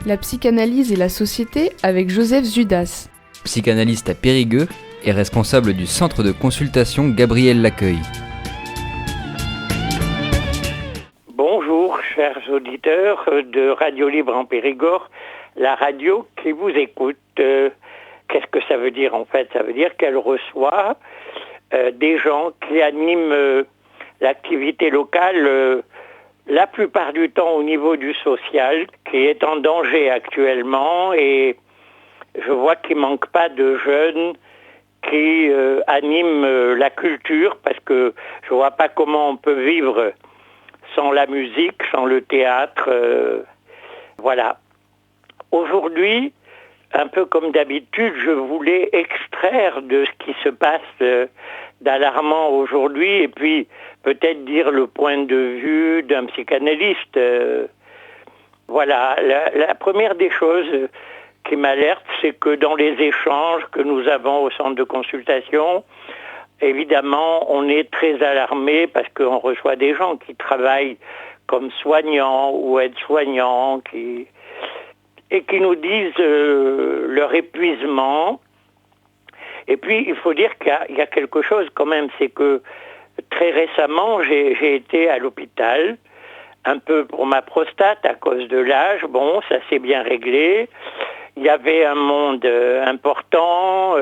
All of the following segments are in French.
La psychanalyse et la société avec Joseph Zudas. Psychanalyste à Périgueux et responsable du centre de consultation Gabriel Laccueil. Bonjour chers auditeurs de Radio Libre en Périgord, la radio qui vous écoute. Qu'est-ce que ça veut dire en fait? Ça veut dire qu'elle reçoit des gens qui animent l'activité locale la plupart du temps au niveau du social, qui est en danger actuellement, et je vois qu'il ne manque pas de jeunes qui animent la culture, parce que je ne vois pas comment on peut vivre sans la musique, sans le théâtre. Voilà. Aujourd'hui, un peu comme d'habitude, je voulais extraire de ce qui se passe d'alarmant aujourd'hui et puis peut-être dire le point de vue d'un psychanalyste. Voilà, la première des choses qui m'alerte, c'est que dans les échanges que nous avons au centre de consultation, évidemment, on est très alarmé parce qu'on reçoit des gens qui travaillent comme soignants ou aides-soignants et qui nous disent leur épuisement. Et puis, il faut dire qu'il y a quelque chose quand même, c'est que très récemment, j'ai été à l'hôpital, un peu pour ma prostate à cause de l'âge. Bon, ça s'est bien réglé. Il y avait un monde important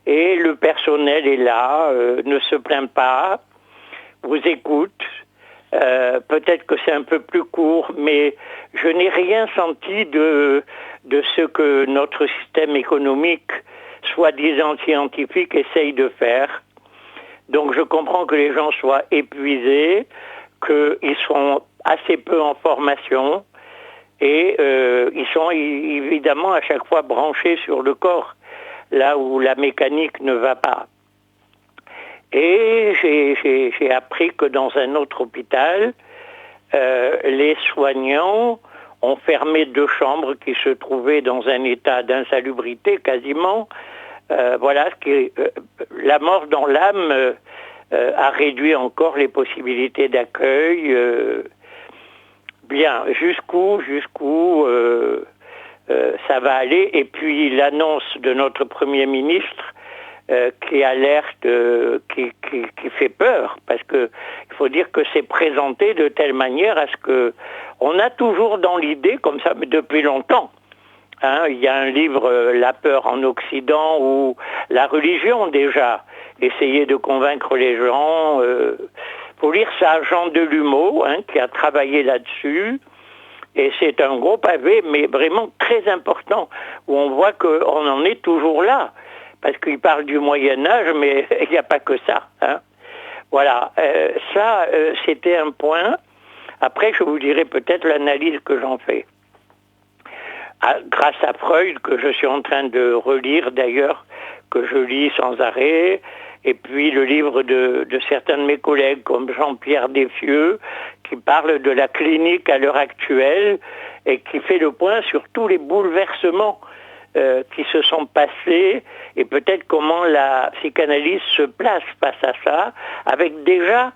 et le personnel est là, ne se plaint pas, vous écoute. Peut-être que c'est un peu plus court, mais je n'ai rien senti de ce que notre système économique, soi-disant scientifique, essaye de faire. Donc je comprends que les gens soient épuisés, qu'ils sont assez peu en formation et ils sont évidemment à chaque fois branchés sur le corps, là où la mécanique ne va pas. Et j'ai appris que dans un autre hôpital, les soignants ont fermé 2 chambres qui se trouvaient dans un état d'insalubrité quasiment. Voilà, la mort dans l'âme a réduit encore les possibilités d'accueil. Bien, jusqu'où ça va aller. Et puis l'annonce de notre Premier ministre qui alerte, qui fait peur, parce que il faut dire que c'est présenté de telle manière à ce que on a toujours dans l'idée, comme ça depuis longtemps. Il y a un livre, La peur en Occident, ou la religion déjà, essayer de convaincre les gens. Faut lire ça, Jean Delumeau, qui a travaillé là-dessus. Et c'est un gros pavé, mais vraiment très important, où on voit qu'on en est toujours là. Parce qu'il parle du Moyen-Âge, mais il n'y a pas que ça. Voilà, ça, c'était un point. Après, je vous dirai peut-être l'analyse que j'en fais. Grâce à Freud, que je suis en train de relire d'ailleurs, que je lis sans arrêt, et puis le livre de certains de mes collègues, comme Jean-Pierre Desfieux, qui parle de la clinique à l'heure actuelle, et qui fait le point sur tous les bouleversements qui se sont passés, et peut-être comment la psychanalyse se place face à ça, avec déjà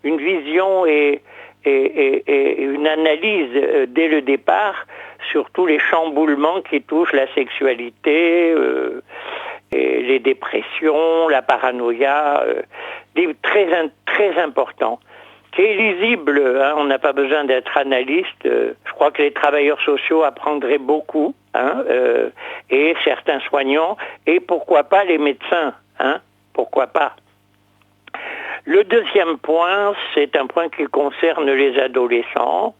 une vision et une analyse dès le départ sur tous les chamboulements qui touchent la sexualité, et les dépressions, la paranoïa, livre très important, qui est lisible, on n'a pas besoin d'être analyste. Je crois que les travailleurs sociaux apprendraient beaucoup, et certains soignants, et pourquoi pas les médecins, pourquoi pas. Le deuxième point, c'est un point qui concerne les adolescents.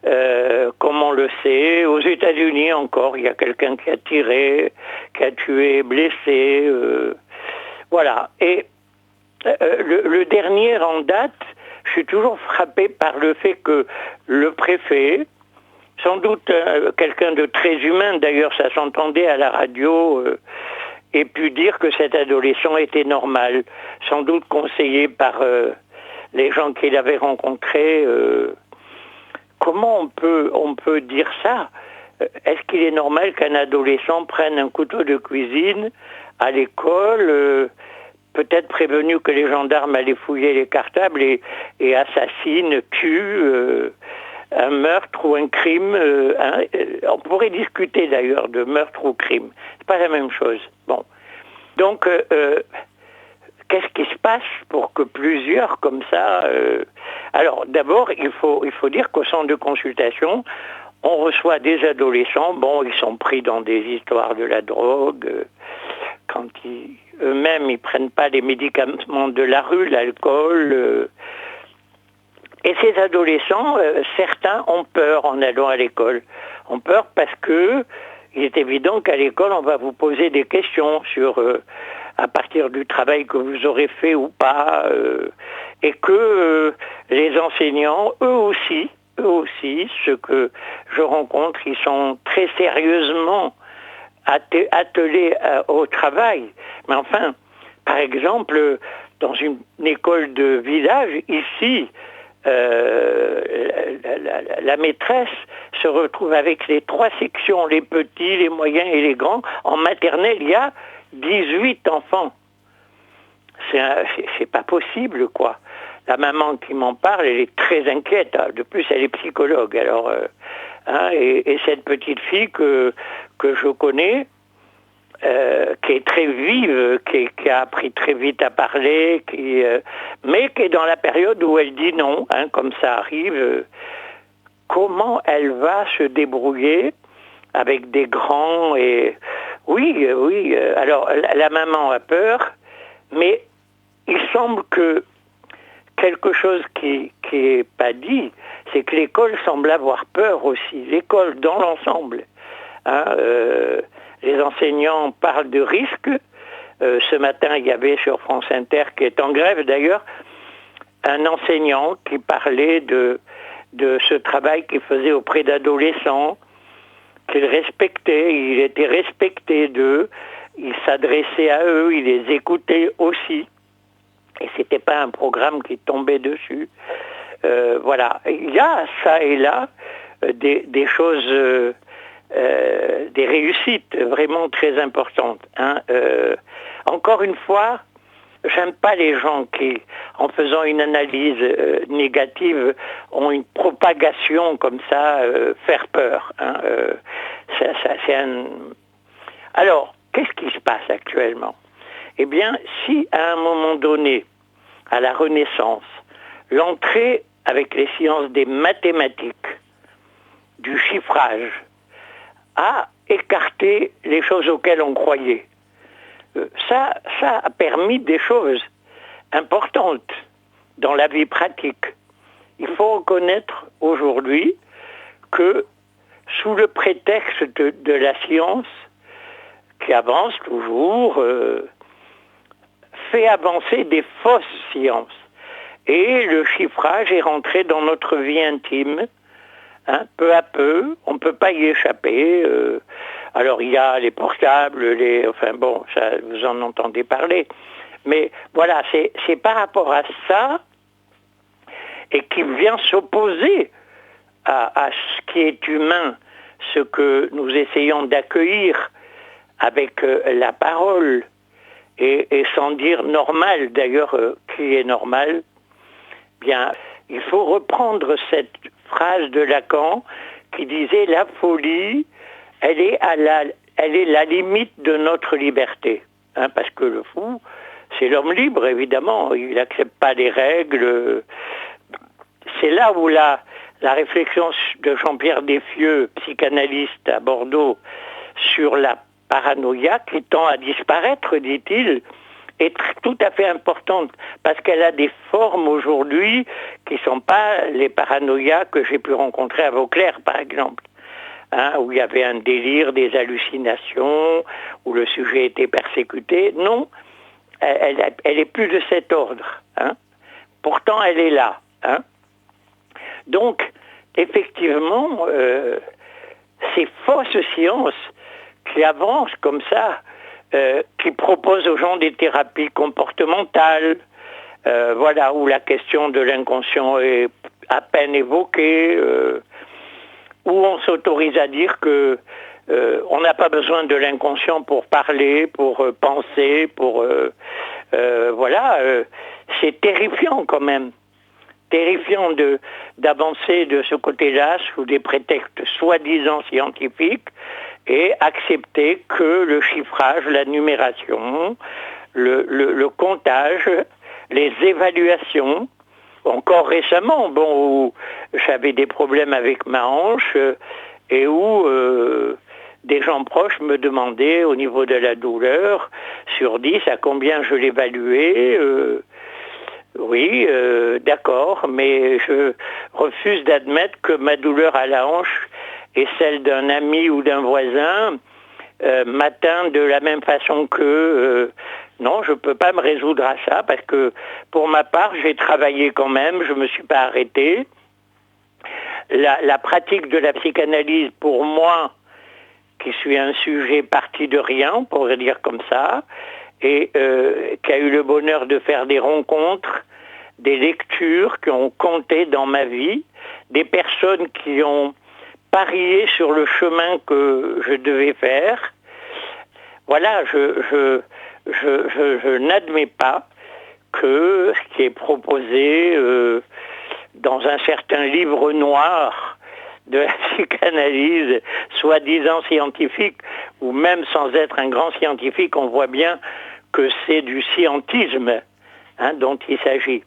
Comme on le sait, aux États-Unis encore, il y a quelqu'un qui a tiré, qui a tué, blessé. Voilà. Et le dernier en date, je suis toujours frappé par le fait que le préfet, sans doute quelqu'un de très humain, d'ailleurs ça s'entendait à la radio, ait pu dire que cet adolescent était normal, sans doute conseillé par les gens qu'il avait rencontrés. Comment on peut dire ça? Est-ce qu'il est normal qu'un adolescent prenne un couteau de cuisine à l'école, peut-être prévenu que les gendarmes allaient fouiller les cartables et assassine, tue un meurtre ou un crime. On pourrait discuter d'ailleurs de meurtre ou crime. C'est pas la même chose. Bon. Donc, qu'est-ce qui se passe pour que plusieurs comme ça... Alors, d'abord, il faut dire qu'au centre de consultation, on reçoit des adolescents. Bon, ils sont pris dans des histoires de la drogue. Quand eux-mêmes, ils prennent pas les médicaments de la rue, l'alcool... Et ces adolescents, certains ont peur en allant à l'école. Ont peur parce que il est évident qu'à l'école, on va vous poser des questions sur à partir du travail que vous aurez fait ou pas, et que les enseignants, eux aussi, ceux que je rencontre, ils sont très sérieusement attelés au travail. Mais enfin, par exemple, dans une école de village, ici, la maîtresse se retrouve avec les 3 sections, les petits, les moyens et les grands. En maternelle, il y a 18 enfants. C'est pas possible, quoi. La maman qui m'en parle, elle est très inquiète. De plus, elle est psychologue. Alors, et cette petite fille que je connais, qui est très vive, qui a appris très vite à parler, mais qui est dans la période où elle dit non, comme ça arrive. Comment elle va se débrouiller avec des grands et... Oui. Alors, la maman a peur, mais il semble que quelque chose qui est pas dit, c'est que l'école semble avoir peur aussi. L'école dans l'ensemble. Les enseignants parlent de risques. Ce matin, il y avait sur France Inter, qui est en grève d'ailleurs, un enseignant qui parlait de ce travail qu'il faisait auprès d'adolescents, qu'il respectait, il était respecté d'eux, il s'adressait à eux, il les écoutait aussi. Et c'était pas un programme qui tombait dessus. Voilà. Il y a ça et là des choses... des réussites vraiment très importantes. Encore une fois, j'aime pas les gens qui, en faisant une analyse négative, ont une propagation comme ça, faire peur. Alors, qu'est-ce qui se passe actuellement? Eh bien, si à un moment donné, à la Renaissance, l'entrée avec les sciences des mathématiques, du chiffrage, a écarté les choses auxquelles on croyait. Ça a permis des choses importantes dans la vie pratique. Il faut reconnaître aujourd'hui que sous le prétexte de la science, qui avance toujours, fait avancer des fausses sciences. Et le chiffrage est rentré dans notre vie intime, peu à peu, on ne peut pas y échapper. Alors il y a les portables, ça, vous en entendez parler. Mais voilà, c'est par rapport à ça, et qui vient s'opposer à ce qui est humain, ce que nous essayons d'accueillir avec la parole, et sans dire normal, d'ailleurs, qui est normal, bien, il faut reprendre cette phrase de Lacan qui disait la folie, elle est la limite de notre liberté. Parce que le fou, c'est l'homme libre, évidemment. Il n'accepte pas les règles. C'est là où la réflexion de Jean-Pierre Desfieux, psychanalyste à Bordeaux, sur la paranoïa qui tend à disparaître, dit-il, est tout à fait importante, parce qu'elle a des formes aujourd'hui qui ne sont pas les paranoïas que j'ai pu rencontrer à Vauclair, par exemple, où il y avait un délire, des hallucinations, où le sujet était persécuté. Non, elle est plus de cet ordre. Pourtant, elle est là. Donc, effectivement, ces fausses sciences qui avancent comme ça, qui proposent aux gens des thérapies comportementales, où la question de l'inconscient est à peine évoquée, où on s'autorise à dire que on n'a pas besoin de l'inconscient pour parler, pour penser, c'est terrifiant quand même. terrifiant d'avancer de ce côté-là sous des prétextes soi-disant scientifiques et accepter que le chiffrage, la numération, le comptage, les évaluations, encore récemment, où j'avais des problèmes avec ma hanche et où des gens proches me demandaient au niveau de la douleur, sur 10, à combien je l'évaluais. Oui, d'accord, mais je refuse d'admettre que ma douleur à la hanche et celle d'un ami ou d'un voisin m'atteint de la même façon que... non, je ne peux pas me résoudre à ça parce que pour ma part, j'ai travaillé quand même, je ne me suis pas arrêté. La pratique de la psychanalyse, pour moi, qui suis un sujet parti de rien, on pourrait dire comme ça, et qui a eu le bonheur de faire des rencontres, des lectures qui ont compté dans ma vie, des personnes qui ont parié sur le chemin que je devais faire. Voilà, je n'admets pas que ce qui est proposé dans un certain livre noir de la psychanalyse, soi-disant scientifique, ou même sans être un grand scientifique, on voit bien que c'est du scientisme dont il s'agit.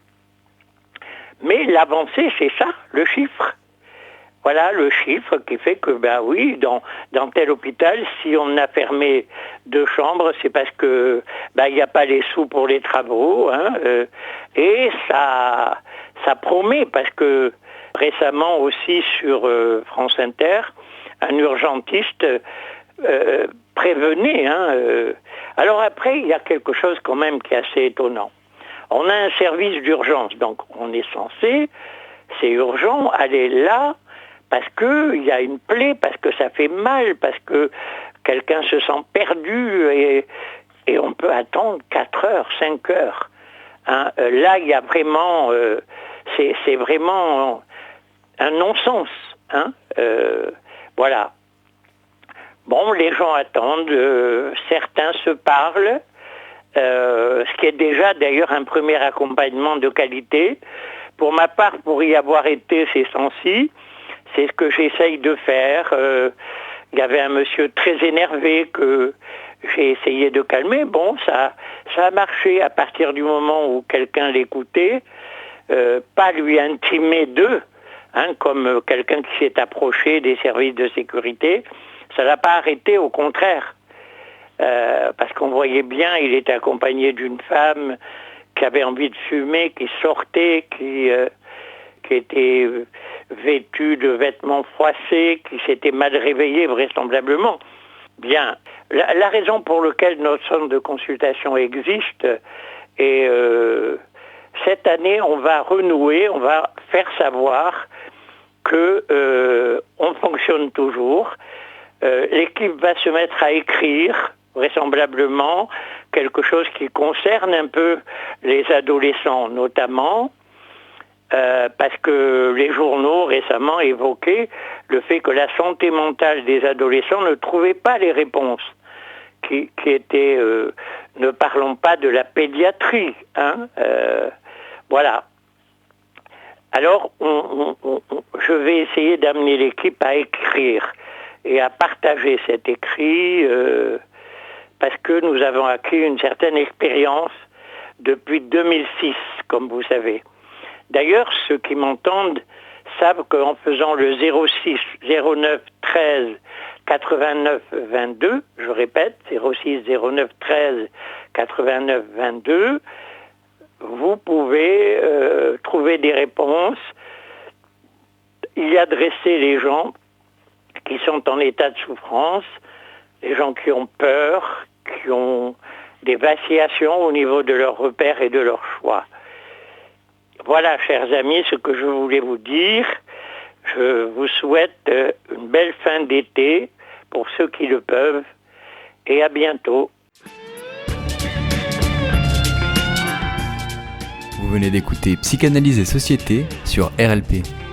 Mais l'avancée, c'est ça, le chiffre. Voilà le chiffre qui fait que, oui, dans tel hôpital, si on a fermé 2 chambres, c'est parce que il n'y a pas les sous pour les travaux. Et ça promet, parce que récemment aussi sur France Inter, un urgentiste prévenait. Alors après, il y a quelque chose quand même qui est assez étonnant. On a un service d'urgence, donc on est censé, c'est urgent, aller là, parce qu'il y a une plaie, parce que ça fait mal, parce que quelqu'un se sent perdu et on peut attendre 4 heures, 5 heures. Là, il y a vraiment... c'est vraiment un non-sens. Voilà. Bon, les gens attendent, certains se parlent, ce qui est déjà d'ailleurs un premier accompagnement de qualité. Pour ma part, pour y avoir été ces temps-ci, c'est ce que j'essaye de faire. Il y avait un monsieur très énervé que j'ai essayé de calmer. Bon, ça a marché à partir du moment où quelqu'un l'écoutait, pas lui intimer d'eux, comme quelqu'un qui s'est approché des services de sécurité. Ça l'a pas arrêté, au contraire. Parce qu'on voyait bien, il était accompagné d'une femme qui avait envie de fumer, qui sortait, qui était vêtue de vêtements froissés, qui s'était mal réveillée vraisemblablement. Bien, la raison pour laquelle notre centre de consultation existe, et cette année, on va renouer, on va faire savoir que on fonctionne toujours. L'équipe va se mettre à écrire, vraisemblablement, quelque chose qui concerne un peu les adolescents notamment, parce que les journaux récemment évoquaient le fait que la santé mentale des adolescents ne trouvait pas les réponses, qui étaient, ne parlons pas de la pédiatrie, voilà. Alors, je vais essayer d'amener l'équipe à écrire et à partager cet écrit, parce que nous avons acquis une certaine expérience depuis 2006, comme vous savez. D'ailleurs, ceux qui m'entendent savent qu'en faisant le 06 09 13 89 22, je répète, 06 09 13 89 22, vous pouvez trouver des réponses, y adresser les gens qui sont en état de souffrance, les gens qui ont peur, qui ont des vacillations au niveau de leurs repères et de leurs choix. Voilà, chers amis, ce que je voulais vous dire. Je vous souhaite une belle fin d'été pour ceux qui le peuvent, et à bientôt. Vous venez d'écouter Psychanalyse et Société sur RLP.